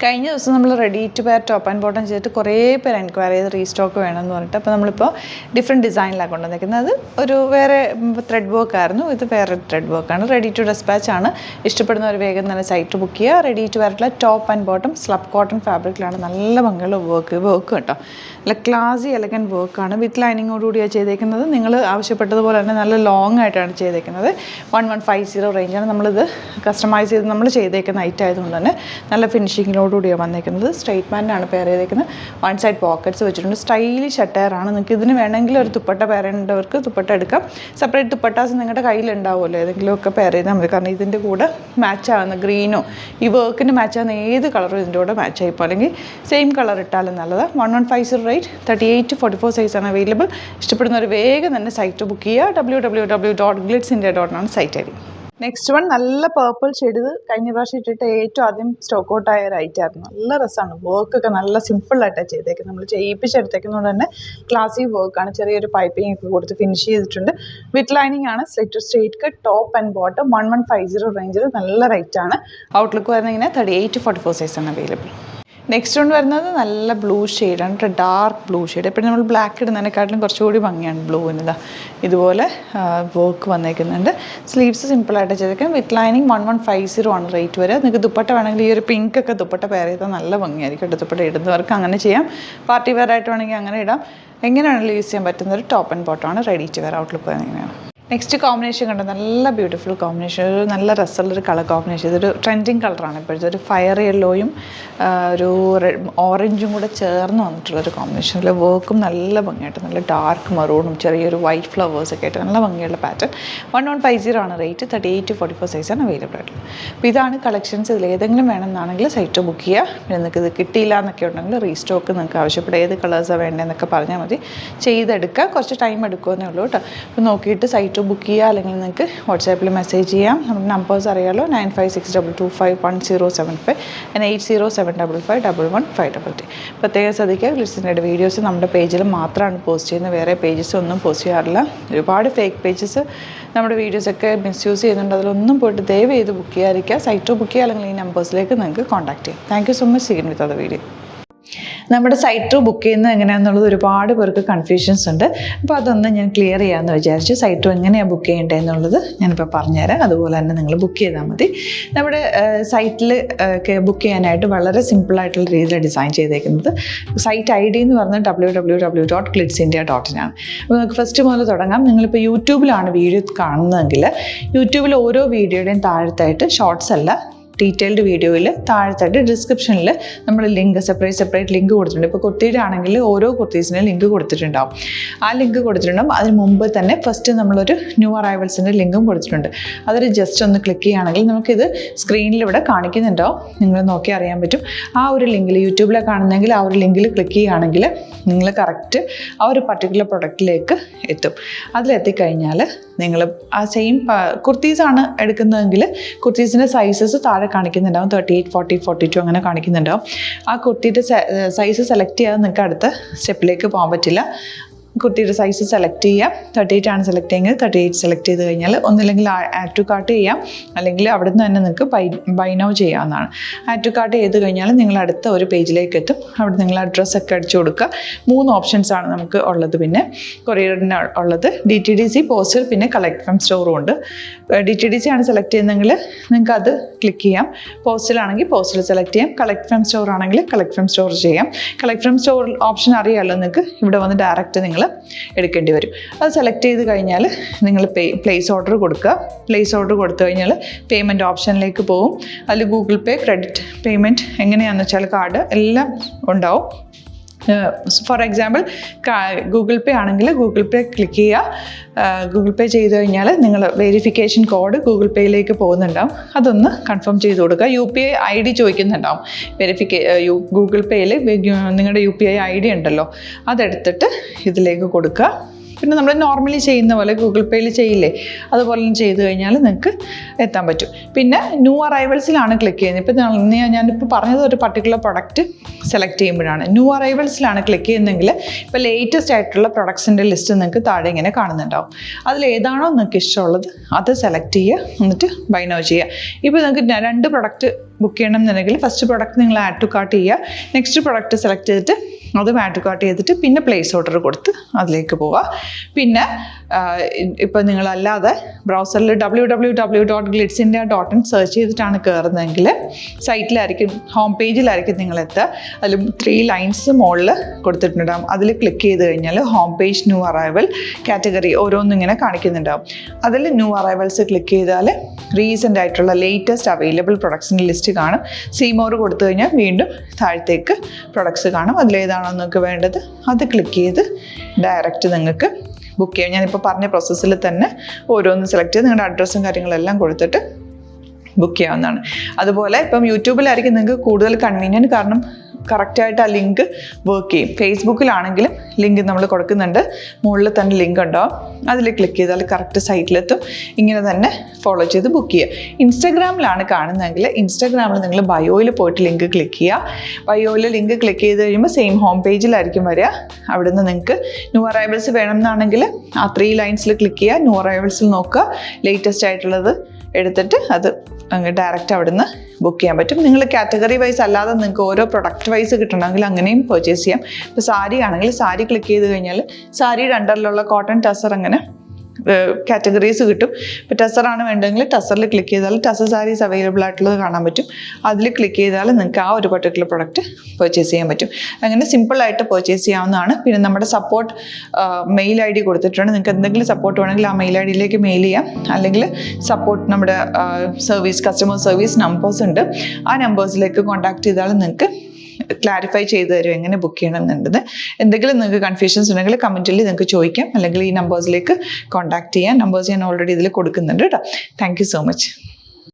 കഴിഞ്ഞ ദിവസം നമ്മൾ ready to wear top and bottom ചെയ്തിട്ട് കുറേ പേര് എൻക്വയറി ചെയ്ത് റീസ്റ്റോക്ക് വേണമെന്ന് പറഞ്ഞിട്ട് അപ്പോൾ നമ്മളിപ്പോൾ ഡിഫറെൻറ്റ് ഡിസൈനിലാണ് കൊണ്ടുവന്നിരിക്കുന്നത്. ഒരു വേറെ ത്രെഡ് വർക്ക് ആയിരുന്നു, ഇത് വേറെ ത്രെഡ് വർക്കാണ്. റെഡി ടു ഡെസ്പാച്ച് ആണ്. ഇഷ്ടപ്പെടുന്നവർ വേഗം തന്നെ സൈറ്റ് ബുക്ക് ചെയ്യുക. റെഡി ടു വെയറിലെ top and bottom slub cotton ഫാബ്രിക്കിലാണ്. നല്ല ഭംഗിയുള്ള വർക്ക് കേട്ടോ, നല്ല ക്ലാസി എലഗൻറ്റ് വർക്കാണ്. വിത്ത് ലൈനിങ്ങോടുകൂടിയാണ് ചെയ്തേക്കുന്നത്. നിങ്ങൾ ആവശ്യപ്പെട്ടതുപോലെ തന്നെ നല്ല ലോങ് ആയിട്ടാണ് ചെയ്തേക്കുന്നത്. 1150 റേഞ്ചാണ്. നമ്മളിത് കസ്റ്റമൈസ് ചെയ്ത് നമ്മൾ ചെയ്തേക്കുന്ന ഐറ്റം ആയതുകൊണ്ട് തന്നെ നല്ല ഫിനിഷിങ്ങിലോടുകൂടിയാണ് വന്നേക്കുന്നത്. സ്ട്രൈറ്റ് ബാൻഡാണ് പെയർ ചെയ്തേക്കുന്നത്. വൺ സൈഡ് പോക്കറ്റ്സ് വെച്ചിട്ടുണ്ട്. സ്റ്റൈലിഷ് അറ്റയറാണ്. നിങ്ങൾക്ക് ഇതിന് വേണമെങ്കിൽ ഒരു തുപ്പട്ട പെയർ ചെയ്യേണ്ടവർക്ക് തുപ്പട്ട എടുക്കാം. സെപ്പറേറ്റ് തുപ്പട്ടാസ് നിങ്ങളുടെ കയ്യിലുണ്ടാവുമല്ലോ, ഏതെങ്കിലുമൊക്കെ പെയർ ചെയ്താൽ മതി. കാരണം ഇതിൻ്റെ കൂടെ മാച്ച് ആകുന്ന ഗ്രീനോ ഈ വർക്കിന് മാച്ച് ആകുന്ന ഏത് കളറും ഇതിൻ്റെ കൂടെ മാച്ച് ആയിപ്പോൾ, അല്ലെങ്കിൽ സെയിം കളർ ഇട്ടാലും നല്ലത്. 1150 റേറ്റ്, 38-44 സൈസാണ് അവൈലബിൾ. ഇഷ്ടപ്പെടുന്നവർ വേഗം തന്നെ സൈറ്റ് ബുക്ക് ചെയ്യുക. www.glitzindia.com site I D. Next one നല്ല പേർപ്പിൾ ഷെയ്ഡ്. ഇത് കഴിഞ്ഞ പ്രാവശ്യം ഇട്ടിട്ട് ഏറ്റവും ആദ്യം സ്റ്റോക്ക് ഔട്ട് ആയ ഒരു ഐറ്റം ആയിരുന്നു. നല്ല രസമാണ്. വർക്കൊക്കെ നല്ല സിമ്പിളായിട്ടാണ് ചെയ്തേക്കുന്നത്. നമ്മൾ ചെയ്യിപ്പിച്ചെടുത്തേക്കുന്നതുകൊണ്ട് തന്നെ ക്ലാസി വർക്കാണ്. ചെറിയൊരു പൈപ്പിംഗ് ഒക്കെ കൊടുത്ത് ഫിനിഷ് ചെയ്തിട്ടുണ്ട്. വിത്ത് ലൈനിങ് ആണ്. Straight cut top and bottom. 1150 റേഞ്ചിൽ നല്ല റേറ്റാണ്. ഔട്ട്ലുക്ക് വരുന്നത് ഇങ്ങനെ 38-44 സൈസാണ് അവൈലബിൾ. നെക്സ്റ്റ് വൺ വരുന്നത് നല്ല ബ്ലൂ ഷെയ്ഡാണ്, ഡാർക്ക് ബ്ലൂ ഷെയ്ഡ്. എപ്പോഴും നമ്മൾ ബ്ലാക്ക് ഇടുന്നതിനെക്കാട്ടിലും കുറച്ചുകൂടി ഭംഗിയാണ് ബ്ലൂവിന്. ഇതുപോലെ വർക്ക് വന്നേക്കുന്നുണ്ട്. സ്ലീവ്സ് സിമ്പിളായിട്ട് ചെയ്തേക്കാം. വിത്ത് ലൈനിങ് 1150 ആണ് റേറ്റ് വരെ. നിങ്ങൾക്ക് ദുപ്പട്ട വേണമെങ്കിൽ ഈ ഒരു പിങ്ക് ഒക്കെ ദുപ്പട്ട പെയർ ചെയ്താൽ നല്ല ഭംഗിയായിരിക്കും. ദുപ്പട്ട ഇടുന്നവർക്ക് അങ്ങനെ ചെയ്യാം. പാർട്ടി വെയർ ആയിട്ട് വേണമെങ്കിൽ അങ്ങനെ ഇടാം. എങ്ങനെയാണെങ്കിലും യൂസ് ചെയ്യാൻ പറ്റുന്ന ഒരു ടോപ്പ് ആൻഡ് ബോട്ടമാണ്. റെഡി ടു വെയർ ഔട്ട്ലുക്ക് എങ്ങനെയാണ്. നെക്സ്റ്റ് കോമ്പിനേഷൻ കണ്ടോ, നല്ല ബ്യൂട്ടിഫുൾ കോമ്പിനേഷൻ. ഒരു നല്ല രസമുള്ളൊരു കളർ കോമ്പിനേഷൻ. ഇതൊരു ട്രെൻഡിങ് കളറാണ് ഇപ്പോഴത്തെ. ഒരു ഫയർ യെല്ലോയും ഒരു ഓറഞ്ചും കൂടെ ചേർന്ന് വന്നിട്ടുള്ളൊരു കോമ്പിനേഷനിൽ വർക്കും നല്ല ഭംഗിയായിട്ട്, നല്ല ഡാർക്ക് മറൂണും ചെറിയൊരു വൈറ്റ് ഫ്ലവേഴ്സൊക്കെ ആയിട്ട് നല്ല ഭംഗിയുള്ള പാറ്റേൺ. 1150 ആണ് റേറ്റ്. 38-44 സൈസാണ് അവൈലബിൾ ആയിട്ടുള്ളത്. അപ്പോൾ ഇതാണ് കളക്ഷൻസ്. ഇതിൽ ഏതെങ്കിലും വേണമെന്നാണെങ്കിൽ സൈറ്റ് ബുക്ക് ചെയ്യുക. പിന്നെ നിങ്ങൾക്ക് ഇത് കിട്ടിയില്ല എന്നൊക്കെ ഉണ്ടെങ്കിൽ റീസ്റ്റോക്ക് നിങ്ങൾക്ക് ആവശ്യപ്പെടുക. ഏത് കളേഴ്സാണ് വേണ്ടതെന്നൊക്കെ പറഞ്ഞാൽ മതി, ചെയ്തെടുക്കുക. കുറച്ച് ടൈം എടുക്കുമെന്നേ ഉള്ളൂ കേട്ടോ. അപ്പോൾ നോക്കിയിട്ട് സൈറ്റ് ബുക്ക് ചെയ്യുക. അല്ലെങ്കിൽ നിങ്ങൾക്ക് വാട്സാപ്പിൽ മെസ്സേജ് ചെയ്യാം. നമ്മുടെ നമ്പേഴ്സ് അറിയാമല്ലോ, 9562251075 and 8075551153. പ്രത്യേകം ശ്രദ്ധിക്കുക, ഗ്ലിറ്റ്സിൻ്റെ വീഡിയോസ് നമ്മുടെ പേജിൽ മാത്രമാണ് പോസ്റ്റ് ചെയ്യുന്നത്. വേറെ പേജസ് ഒന്നും പോസ്റ്റ് ചെയ്യാറില്ല. ഒരുപാട് ഫേക്ക് പേജസ് നമ്മുടെ വീഡിയോസൊക്കെ മിസ്യൂസ് ചെയ്യുന്നുണ്ട്. അതിലൊന്നും പോയിട്ട് ദയവ് ചെയ്ത് ബുക്ക് ചെയ്യാതിരിക്കുക. സൈറ്റ് ബുക്ക് ചെയ്യുക, അല്ലെങ്കിൽ ഈ നമ്പേഴ്സിലേക്ക് നിങ്ങൾക്ക് കോൺടാക്ട് ചെയ്യാം. Thank you so much. Seen with the video. നമ്മുടെ സൈറ്റ് ബുക്ക് ചെയ്യുന്നത് എങ്ങനെയാണെന്നുള്ളത് ഒരുപാട് പേർക്ക് കൺഫ്യൂഷൻസ് ഉണ്ട്. അപ്പോൾ അതൊന്ന് ഞാൻ ക്ലിയർ ചെയ്യാമെന്ന് വിചാരിച്ചു. സൈറ്റ് എങ്ങനെയാണ് ബുക്ക് ചെയ്യേണ്ടതെന്നുള്ളത് ഞാനിപ്പോൾ പറഞ്ഞുതരാം. അതുപോലെ തന്നെ നിങ്ങൾ ബുക്ക് ചെയ്താൽ മതി. നമ്മുടെ സൈറ്റിൽ ബുക്ക് ചെയ്യാനായിട്ട് വളരെ സിമ്പിളായിട്ടുള്ള രീതിയിൽ ഡിസൈൻ ചെയ്തേക്കുന്നത്. സൈറ്റ് ഐ ഡി എന്ന് പറഞ്ഞാൽ www.glitzindia.in ആണ്. അപ്പോൾ നമുക്ക് ഫസ്റ്റ് മുതൽ തുടങ്ങാം. നിങ്ങളിപ്പോൾ യൂട്യൂബിലാണ് വീഡിയോ കാണുന്നതെങ്കിൽ യൂട്യൂബിൽ ഓരോ വീഡിയോയുടെയും താഴത്തായിട്ട് ഷോർട്സ് അല്ല, ഡീറ്റെയിൽഡ് വീഡിയോയിൽ താഴത്തായിട്ട് ഡിസ്ക്രിപ്ഷനിൽ നമ്മൾ ലിങ്ക് സെപ്പറേറ്റ് ലിങ്ക് കൊടുത്തിട്ടുണ്ട്. ഇപ്പോൾ കുർത്തിയുടെ ആണെങ്കിൽ ഓരോ കുർത്തീസിനും ലിങ്ക് കൊടുത്തിട്ടുണ്ടാവും. ആ ലിങ്ക് കൊടുത്തിട്ടുണ്ടാവും. അതിന് മുമ്പ് തന്നെ ഫസ്റ്റ് നമ്മളൊരു ന്യൂ അറൈവൽസിൻ്റെ ലിങ്കും കൊടുത്തിട്ടുണ്ട്. അതൊരു ജസ്റ്റ് ഒന്ന് ക്ലിക്ക് ചെയ്യുകയാണെങ്കിൽ നമുക്കിത് സ്ക്രീനിൽ ഇവിടെ കാണിക്കുന്നുണ്ടാവും. നിങ്ങൾ നോക്കി അറിയാൻ പറ്റും. ആ ഒരു ലിങ്കിൽ യൂട്യൂബിലെ കാണുന്നെങ്കിൽ ആ ഒരു ലിങ്കിൽ ക്ലിക്ക് ചെയ്യുകയാണെങ്കിൽ നിങ്ങൾ കറക്റ്റ് ആ ഒരു പർട്ടിക്കുലർ പ്രൊഡക്റ്റിലേക്ക് എത്തും. അതിലെത്തിക്കഴിഞ്ഞാൽ നിങ്ങൾ ആ സെയിം കുർത്തീസാണ് എടുക്കുന്നതെങ്കിൽ കുർത്തീസിൻ്റെ സൈസസ് താഴെ കാണിക്കുന്നുണ്ടാവും. 38, 40, 42 അങ്ങനെ കാണിക്കുന്നുണ്ടാവും. ആ കുർത്തിയുടെ സൈസ് സെലക്ട് ചെയ്യാതെ നിങ്ങൾക്ക് അടുത്ത സ്റ്റെപ്പിലേക്ക് പോകാൻ പറ്റില്ല. കുർത്തിയുടെ സൈസ് സെലക്ട് ചെയ്യാം. 38 ആണ് സെലക്ട് ചെയ്യുന്നത്. 38 സെലക്ട് ചെയ്ത് കഴിഞ്ഞാൽ ഒന്നില്ലെങ്കിൽ ആഡ് ടു കാർട്ട് ചെയ്യാം, അല്ലെങ്കിൽ അവിടെ നിന്ന് തന്നെ നിങ്ങൾക്ക് ബൈ നൗ ചെയ്യാവുന്നതാണ്. ആഡ് ടു കാർട്ട് ചെയ്ത് കഴിഞ്ഞാൽ നിങ്ങൾ അടുത്ത ഒരു പേജിലേക്ക് എത്തും. അവിടെ നിങ്ങൾ അഡ്രസ്സൊക്കെ അടിച്ചു കൊടുക്കുക. 3 ഓപ്ഷൻസ് ആണ് നമുക്ക് ഉള്ളത്. പിന്നെ കൊറിയറിന് ഉള്ളത് DTDC, പോസ്റ്റൽ, പിന്നെ കളക്ട് ഫ്രം സ്റ്റോറും ഉണ്ട്. DTDC ആണ് സെലക്ട് ചെയ്യുന്നതെങ്കിൽ നിങ്ങൾക്ക് അത് ക്ലിക്ക് ചെയ്യാം. പോസ്റ്റലാണെങ്കിൽ പോസ്റ്റൽ സെലക്ട് ചെയ്യാം. കളക്ട് ഫ്രം സ്റ്റോർ ആണെങ്കിൽ കളക്ട് ഫ്രം സ്റ്റോർ ചെയ്യാം. കളക്ട് ഫ്രം സ്റ്റോർ ഓപ്ഷൻ അറിയാമല്ലോ നിങ്ങൾക്ക്. ഇവിടെ വന്ന് ഡയറക്റ്റ് നിങ്ങൾ എടുക്കേണ്ടി വരും. അത് സെലക്ട് ചെയ്ത് കഴിഞ്ഞാൽ നിങ്ങൾ പ്ലേസ് ഓർഡർ കൊടുക്കുക. പ്ലേസ് ഓർഡർ കൊടുത്തു കഴിഞ്ഞാൽ പേയ്മെൻറ്റ് ഓപ്ഷനിലേക്ക് പോകും. അതിൽ ഗൂഗിൾ പേ, ക്രെഡിറ്റ് പേയ്മെൻറ്റ് എങ്ങനെയാണെന്ന് വെച്ചാൽ കാർഡ് എല്ലാം ഉണ്ടാവും. ഫോർ എക്സാമ്പിൾ ഗൂഗിൾ പേ ആണെങ്കിൽ ഗൂഗിൾ പേ ക്ലിക്ക് ചെയ്യുക. ഗൂഗിൾ പേ ചെയ്ത് കഴിഞ്ഞാൽ നിങ്ങൾ വെരിഫിക്കേഷൻ കോഡ് ഗൂഗിൾ പേയിലേക്ക് പോകുന്നുണ്ടാവും. അതൊന്ന് കൺഫേം ചെയ്ത് കൊടുക്കുക. UPI ID ചോദിക്കുന്നുണ്ടാവും. ഗൂഗിൾ പേയിൽ നിങ്ങളുടെ UPI ID ഉണ്ടല്ലോ, അതെടുത്തിട്ട് ഇതിലേക്ക് കൊടുക്കുക. പിന്നെ നമ്മൾ നോർമലി ചെയ്യുന്ന പോലെ ഗൂഗിൾ പേയിൽ ചെയ്യില്ലേ, അതുപോലെ ചെയ്ത് കഴിഞ്ഞാൽ നിങ്ങൾക്ക് എത്താൻ പറ്റും. പിന്നെ ന്യൂ അറൈവൽസിലാണ് ക്ലിക്ക് ചെയ്യുന്നത്. ഇപ്പം ഞാനിപ്പോൾ പറഞ്ഞത് ഒരു പർട്ടിക്കുലർ പ്രൊഡക്റ്റ് സെലക്ട് ചെയ്യുമ്പോഴാണ്. ന്യൂ അറൈവൽസിലാണ് ക്ലിക്ക് ചെയ്യുന്നതെങ്കിൽ ഇപ്പോൾ ലേറ്റസ്റ്റ് ആയിട്ടുള്ള പ്രൊഡക്ട്സിൻ്റെ ലിസ്റ്റ് നിങ്ങൾക്ക് താഴെ ഇങ്ങനെ കാണുന്നുണ്ടാവും. അതിലേതാണോ നിങ്ങൾക്ക് ഇഷ്ടമുള്ളത് അത് സെലക്ട് ചെയ്യുക, എന്നിട്ട് ബൈ നൗ ചെയ്യുക. ഇപ്പോൾ നിങ്ങൾക്ക് 2 പ്രൊഡക്റ്റ് ബുക്ക് ചെയ്യണം എന്നുണ്ടെങ്കിൽ ഫസ്റ്റ് പ്രൊഡക്റ്റ് നിങ്ങൾ ആഡ് ടു കാർട്ട് ചെയ്യുക, നെക്സ്റ്റ് പ്രൊഡക്റ്റ് സെലക്ട് ചെയ്തിട്ട് അതും ആഡ് ടു കാർട്ട് ചെയ്തിട്ട് പിന്നെ പ്ലേസ് ഓർഡർ കൊടുത്ത് അതിലേക്ക് പോവുക. പിന്നെ ഇപ്പോൾ നിങ്ങളല്ലാതെ ബ്രൗസറിൽ www.glitzindia.in സെർച്ച് ചെയ്തിട്ടാണ് കയറുന്നതെങ്കിൽ സൈറ്റിലായിരിക്കും, ഹോം പേജിലായിരിക്കും നിങ്ങളെത്തുക. അതിൽ 3 ലൈൻസ് മുകളിൽ കൊടുത്തിട്ടുണ്ടാകും. അതിൽ ക്ലിക്ക് ചെയ്ത് കഴിഞ്ഞാൽ home page new arrival category ഓരോന്നും ഇങ്ങനെ കാണിക്കുന്നുണ്ടാവും. അതിൽ ന്യൂ അറൈവൽസ് ക്ലിക്ക് ചെയ്താൽ റീസെൻ്റ് ആയിട്ടുള്ള ലേറ്റസ്റ്റ് അവൈലബിൾ പ്രൊഡക്ട്സിൻ്റെ ലിസ്റ്റ് കാണും. സീമോർ കൊടുത്തു കഴിഞ്ഞാൽ വീണ്ടും താഴത്തേക്ക് പ്രൊഡക്ട്സ് കാണും. അതിലേതാണോ നിങ്ങൾക്ക് വേണ്ടത് അത് ക്ലിക്ക് ചെയ്ത് ഡയറക്റ്റ് നിങ്ങൾക്ക് ബുക്ക് ചെയ്യാം. ഞാനിപ്പോൾ പറഞ്ഞ പ്രോസസ്സിൽ തന്നെ ഓരോന്ന് സെലക്ട് ചെയ്ത് നിങ്ങളുടെ അഡ്രസ്സും കാര്യങ്ങളെല്ലാം കൊടുത്തിട്ട് ബുക്ക് ചെയ്യാവുന്നതാണ്. അതുപോലെ ഇപ്പം യൂട്യൂബിലായിരിക്കും നിങ്ങൾക്ക് കൂടുതൽ കൺവീനിയൻറ്റ്, കാരണം കറക്റ്റായിട്ട് ആ ലിങ്ക് വർക്ക് ചെയ്യും. ഫേസ്ബുക്കിലാണെങ്കിലും ലിങ്ക് നമ്മൾ കൊടുക്കുന്നുണ്ട്, മുകളിൽ തന്നെ ലിങ്ക് ഉണ്ടാവും. അതിൽ ക്ലിക്ക് ചെയ്താൽ കറക്റ്റ് സൈറ്റിലെത്തും. ഇങ്ങനെ തന്നെ ഫോളോ ചെയ്ത് ബുക്ക് ചെയ്യുക. ഇൻസ്റ്റാഗ്രാമിലാണ് കാണുന്നതെങ്കിൽ ഇൻസ്റ്റാഗ്രാമിൽ നിങ്ങൾ ബയോയിൽ പോയിട്ട് ലിങ്ക് ക്ലിക്ക് ചെയ്യുക. ബയോയിൽ ലിങ്ക് ക്ലിക്ക് ചെയ്ത് കഴിയുമ്പോൾ സെയിം ഹോം പേജിലായിരിക്കും വരിക. അവിടുന്ന് നിങ്ങൾക്ക് ന്യൂ അറൈവൽസ് വേണമെന്നാണെങ്കിൽ ആ 3 ലൈൻസിൽ ക്ലിക്ക് ചെയ്യുക, ന്യൂ അറൈവൽസിൽ നോക്കുക, ലേറ്റസ്റ്റ് ആയിട്ടുള്ളത് എടുത്തിട്ട് അത് അങ്ങ് ഡയറക്റ്റ് അവിടുന്ന് ബുക്ക് ചെയ്യാൻ പറ്റും. നിങ്ങൾ കാറ്റഗറി വൈസ് അല്ലാതെ നിങ്ങൾക്ക് ഓരോ പ്രൊഡക്റ്റ് വൈസ് കിട്ടണമെങ്കിൽ അങ്ങനെയും പർച്ചേസ് ചെയ്യാം. ഇപ്പോൾ സാരി ആണെങ്കിൽ സാരി ക്ലിക്ക് ചെയ്ത് കഴിഞ്ഞാൽ സാരിയുടെ അണ്ടറിലുള്ള കോട്ടൺ ടസർ അങ്ങനെ കാറ്റഗറീസ് കിട്ടും. ഇപ്പോൾ ടസറാണ് വേണ്ടതെങ്കിൽ ടസറിൽ ക്ലിക്ക് ചെയ്താൽ ടസർ സാരീസ് അവൈലബിൾ ആയിട്ടുള്ളത് കാണാൻ പറ്റും. അതിൽ ക്ലിക്ക് ചെയ്താൽ നിങ്ങൾക്ക് ആ ഒരു പർട്ടിക്കുലർ പ്രൊഡക്റ്റ് പർച്ചേസ് ചെയ്യാൻ പറ്റും. അങ്ങനെ സിമ്പിളായിട്ട് പർച്ചേസ് ചെയ്യാവുന്നതാണ്. പിന്നെ നമ്മുടെ സപ്പോർട്ട് മെയിൽ ID കൊടുത്തിട്ടുണ്ട്. നിങ്ങൾക്ക് എന്തെങ്കിലും സപ്പോർട്ട് വേണമെങ്കിൽ ആ മെയിൽ IDയിലേക്ക് മെയിൽ ചെയ്യാം. അല്ലെങ്കിൽ സപ്പോർട്ട് നമ്മുടെ കസ്റ്റമർ സർവീസ് നമ്പേഴ്സ് ഉണ്ട്, ആ നമ്പേഴ്സിലേക്ക് കോൺടാക്ട് ചെയ്താൽ നിങ്ങൾക്ക് ക്ലാരിഫൈ ചെയ്ത് തരും എങ്ങനെ ബുക്ക് ചെയ്യണം എന്നുള്ളത്. എന്തെങ്കിലും നിങ്ങൾക്ക് കൺഫ്യൂഷൻസ് ഉണ്ടെങ്കിൽ കമൻറ്റിൽ നിങ്ങൾക്ക് ചോദിക്കാം, അല്ലെങ്കിൽ ഈ നമ്പേഴ്സിലേക്ക് കോൺടാക്ട് ചെയ്യാം. നമ്പേഴ്സ് ഞാൻ ഓൾറെഡി ഇതിൽ കൊടുക്കുന്നുണ്ട് കേട്ടോ. Thank you so much.